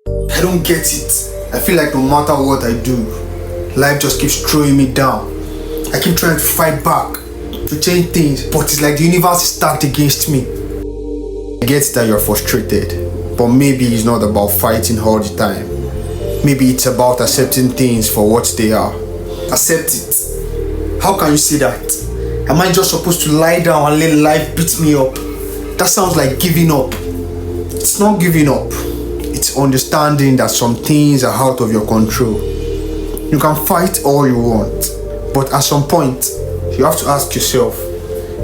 I don't get it. I feel like no matter what I do, life just keeps throwing me down. I keep trying to fight back, to change things, but it's like the universe is stacked against me. I get that you're frustrated, but maybe it's not about fighting all the time. Maybe it's about accepting things for what they are. Accept it. How can you say that? Am I just supposed to lie down and let life beat me up? That sounds like giving up. It's not giving up. It's understanding that some things are out of your control. You can fight all you want, but at some point, you have to ask yourself,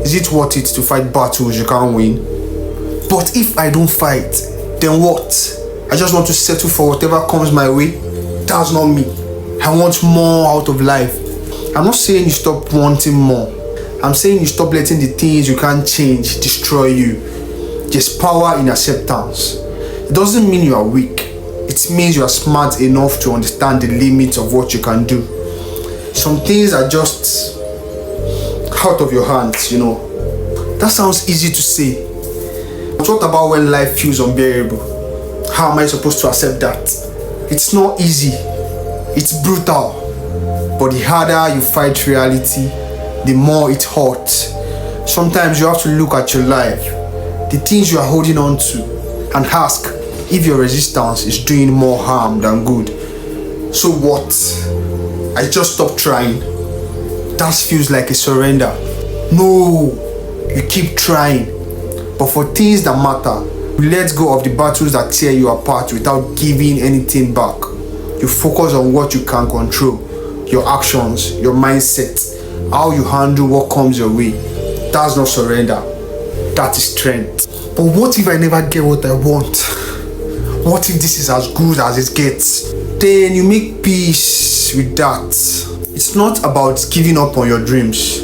is it worth it to fight battles you can't win? But if I don't fight, then what? I just want to settle for whatever comes my way? That's not me. I want more out of life. I'm not saying you stop wanting more. I'm saying you stop letting the things you can't change destroy you. There's power in acceptance. It doesn't mean you are weak. It means you are smart enough to understand the limits of what you can do. Some things are just out of your hands, That sounds easy to say. But what about when life feels unbearable? How am I supposed to accept that? It's not easy. It's brutal. But the harder you fight reality, the more it hurts. Sometimes you have to look at your life, the things you are holding on to, and ask if your resistance is doing more harm than good. So what? I just stopped trying. That feels like a surrender. No, you keep trying. But for things that matter, you let go of the battles that tear you apart without giving anything back. You focus on what you can control, your actions, your mindset, how you handle what comes your way. That's not surrender. That is strength. But what if I never get what I want? What if this is as good as it gets? Then you make peace with that. It's not about giving up on your dreams,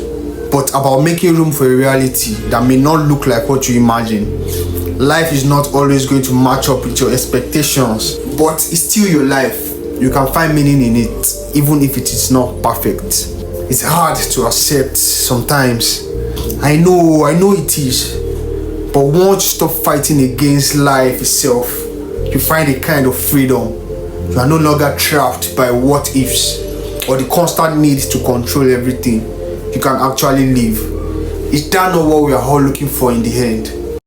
but about making room for a reality that may not look like what you imagine. Life is not always going to match up with your expectations, but it's still your life. You can find meaning in it, even if it is not perfect. It's hard to accept sometimes. I know it is. But once you stop fighting against life itself, you find a kind of freedom. You are no longer trapped by what ifs or the constant need to control everything. You can actually live. Is that not what we are all looking for in the end?